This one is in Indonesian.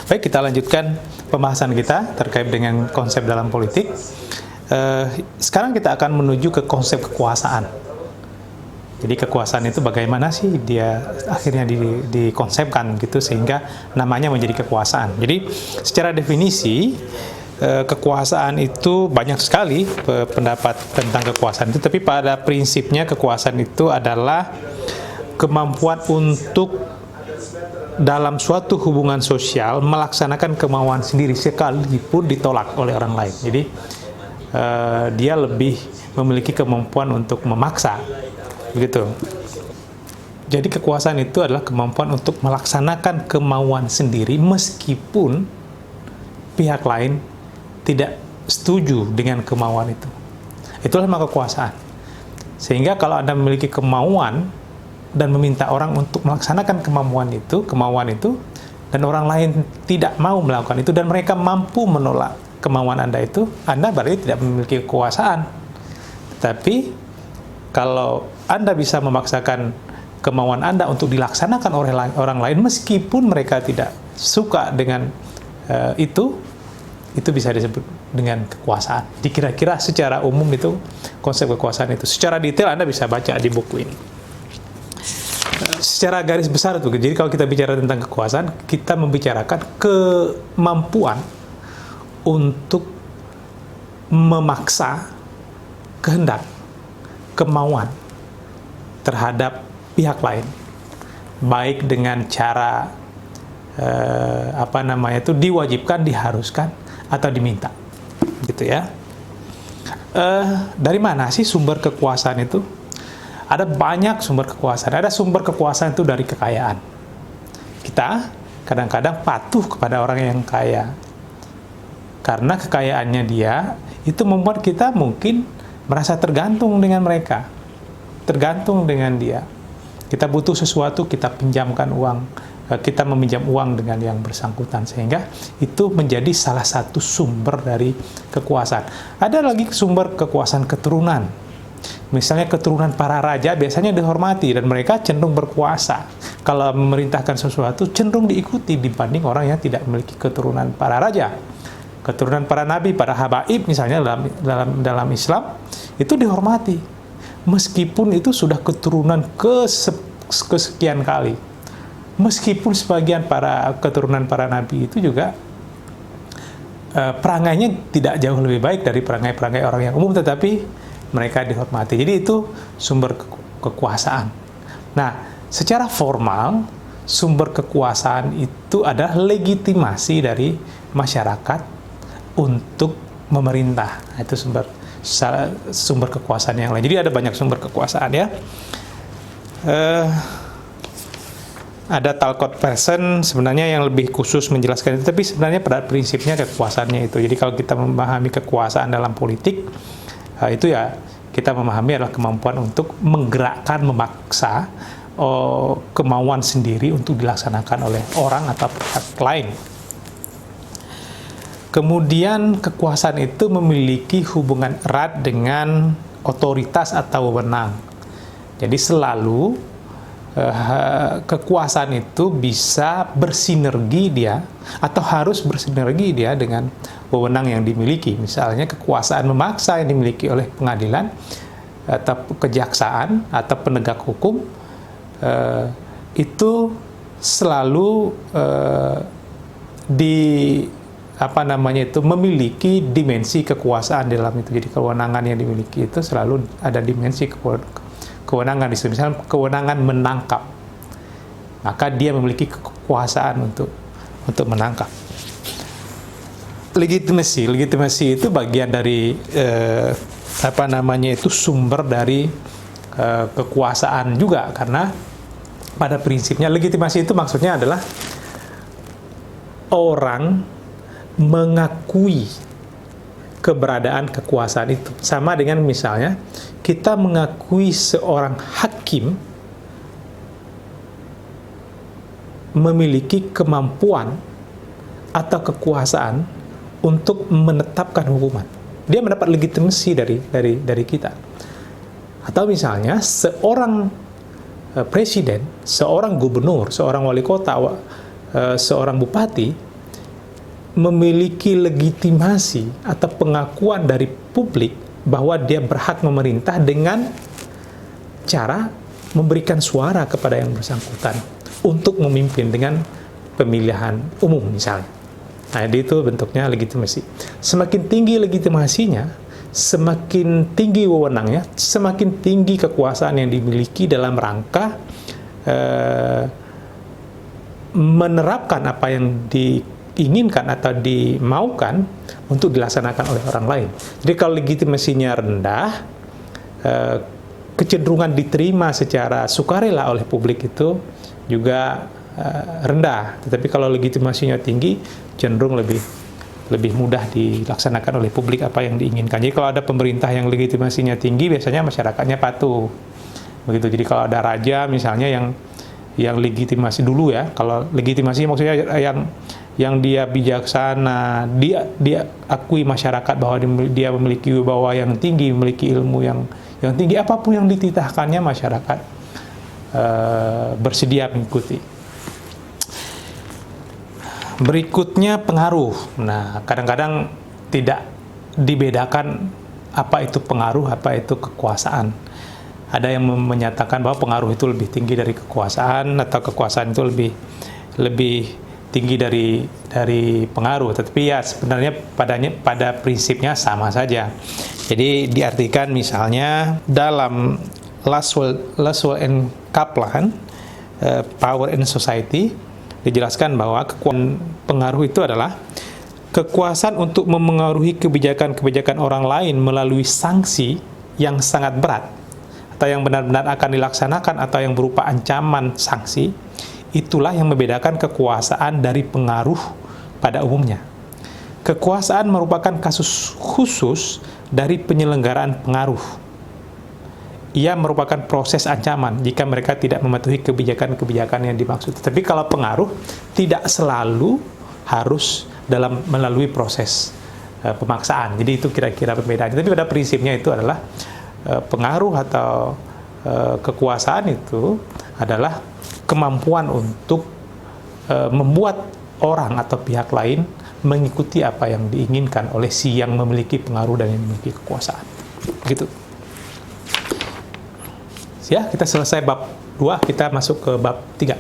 Baik, kita lanjutkan pembahasan kita terkait dengan konsep dalam politik. Sekarang kita akan menuju ke konsep kekuasaan. Jadi kekuasaan itu bagaimana sih dia akhirnya dikonsepkan gitu sehingga namanya menjadi kekuasaan. Jadi secara definisi kekuasaan itu banyak sekali pendapat tentang kekuasaan itu, tapi pada prinsipnya kekuasaan itu adalah kemampuan untuk dalam suatu hubungan sosial melaksanakan kemauan sendiri sekalipun ditolak oleh orang lain. Jadi dia lebih memiliki kemampuan untuk memaksa, begitu. Jadi kekuasaan itu adalah kemampuan untuk melaksanakan kemauan sendiri meskipun pihak lain tidak setuju dengan kemauan itu. Itulah makna kekuasaan. Sehingga kalau Anda memiliki kemauan dan meminta orang untuk melaksanakan kemauan itu, dan orang lain tidak mau melakukan itu, dan mereka mampu menolak kemauan Anda itu, Anda berarti tidak memiliki kekuasaan. Tapi kalau Anda bisa memaksakan kemauan Anda untuk dilaksanakan oleh orang lain meskipun mereka tidak suka dengan itu bisa disebut dengan kekuasaan. Jadi kira-kira secara umum itu konsep kekuasaan itu. Secara detail Anda bisa baca di buku ini. Secara garis besar itu, jadi kalau kita bicara tentang kekuasaan, kita membicarakan kemampuan untuk memaksa kehendak, kemauan terhadap pihak lain, baik dengan cara diwajibkan, diharuskan, atau diminta, gitu ya. Dari mana sih sumber kekuasaan itu? Ada banyak sumber kekuasaan. Ada sumber kekuasaan itu dari kekayaan. Kita kadang-kadang patuh kepada orang yang kaya. Karena kekayaannya dia, itu membuat kita mungkin merasa tergantung dengan mereka. Tergantung dengan dia. Kita butuh sesuatu, kita pinjamkan uang. Kita meminjam uang dengan yang bersangkutan. Sehingga itu menjadi salah satu sumber dari kekuasaan. Ada lagi sumber kekuasaan keturunan. Misalnya keturunan para raja biasanya dihormati dan mereka cenderung berkuasa. Kalau memerintahkan sesuatu cenderung diikuti dibanding orang yang tidak memiliki keturunan para raja. Keturunan para nabi, para habaib misalnya dalam Islam itu dihormati. Meskipun itu sudah keturunan kesekian kali. Meskipun sebagian keturunan para nabi itu juga perangainya tidak jauh lebih baik dari perangai-perangai orang yang umum, tetapi mereka dihormati. Jadi itu sumber kekuasaan. Nah, secara formal, sumber kekuasaan itu adalah legitimasi dari masyarakat untuk memerintah. Nah, itu sumber kekuasaan yang lain. Jadi ada banyak sumber kekuasaan ya. Ada Talcott Person sebenarnya yang lebih khusus menjelaskan itu, tapi sebenarnya pada prinsipnya kekuasaannya itu. Jadi kalau kita memahami kekuasaan dalam politik, itu ya kita memahami adalah kemampuan untuk menggerakkan, memaksa kemauan sendiri untuk dilaksanakan oleh orang atau pihak lain. Kemudian kekuasaan itu memiliki hubungan erat dengan otoritas atau wewenang. Jadi selalu kekuasaan itu bisa bersinergi dia atau harus bersinergi dia dengan wewenang yang dimiliki. Misalnya kekuasaan memaksa yang dimiliki oleh pengadilan atau kejaksaan atau penegak hukum itu selalu memiliki dimensi kekuasaan dalam itu. Jadi kewenangan yang dimiliki itu selalu ada dimensi kewenangan. Misalnya kewenangan menangkap, maka dia memiliki kekuasaan untuk menangkap. Legitimasi itu bagian dari sumber dari kekuasaan juga, karena pada prinsipnya legitimasi itu maksudnya adalah orang mengakui keberadaan kekuasaan itu. Sama dengan misalnya kita mengakui seorang hakim memiliki kemampuan atau kekuasaan untuk menetapkan hukuman. Dia mendapat legitimasi dari kita. Atau misalnya seorang presiden, seorang gubernur, seorang wali kota, seorang bupati memiliki legitimasi atau pengakuan dari publik bahwa dia berhak memerintah dengan cara memberikan suara kepada yang bersangkutan untuk memimpin dengan pemilihan umum misalnya. Nah, itu bentuknya legitimasi. Semakin tinggi legitimasinya, semakin tinggi wewenangnya, semakin tinggi kekuasaan yang dimiliki dalam rangka menerapkan apa yang diinginkan atau dimaukan untuk dilaksanakan oleh orang lain. Jadi kalau legitimasinya rendah, kecenderungan diterima secara sukarela oleh publik itu juga rendah. Tetapi kalau legitimasinya tinggi, cenderung lebih mudah dilaksanakan oleh publik apa yang diinginkan. Jadi kalau ada pemerintah yang legitimasinya tinggi, biasanya masyarakatnya patuh. Begitu. Jadi kalau ada raja misalnya yang legitimasi dulu ya, kalau legitimasi maksudnya yang dia bijaksana, dia akui masyarakat bahwa dia memiliki wibawa yang tinggi, memiliki ilmu yang tinggi, apapun yang dititahkannya masyarakat bersedia mengikuti. Berikutnya pengaruh. Nah, kadang-kadang tidak dibedakan apa itu pengaruh, apa itu kekuasaan. Ada yang menyatakan bahwa pengaruh itu lebih tinggi dari kekuasaan, atau kekuasaan itu lebih tinggi dari pengaruh. Tetapi ya sebenarnya pada prinsipnya sama saja. Jadi diartikan misalnya dalam Laswell and Kaplan, Power and Society, dijelaskan bahwa kekuasaan pengaruh itu adalah kekuasaan untuk memengaruhi kebijakan-kebijakan orang lain melalui sanksi yang sangat berat, atau yang benar-benar akan dilaksanakan, atau yang berupa ancaman sanksi. Itulah yang membedakan kekuasaan dari pengaruh pada umumnya. Kekuasaan merupakan kasus khusus dari penyelenggaraan pengaruh. Ia merupakan proses ancaman jika mereka tidak mematuhi kebijakan-kebijakan yang dimaksud. Tapi kalau pengaruh tidak selalu harus melalui proses pemaksaan. Jadi itu kira-kira perbedaannya. Tapi pada prinsipnya itu adalah pengaruh atau kekuasaan itu adalah kemampuan untuk membuat orang atau pihak lain mengikuti apa yang diinginkan oleh si yang memiliki pengaruh dan yang memiliki kekuasaan. Gitu. Ya, kita selesai bab 2, kita masuk ke bab 3.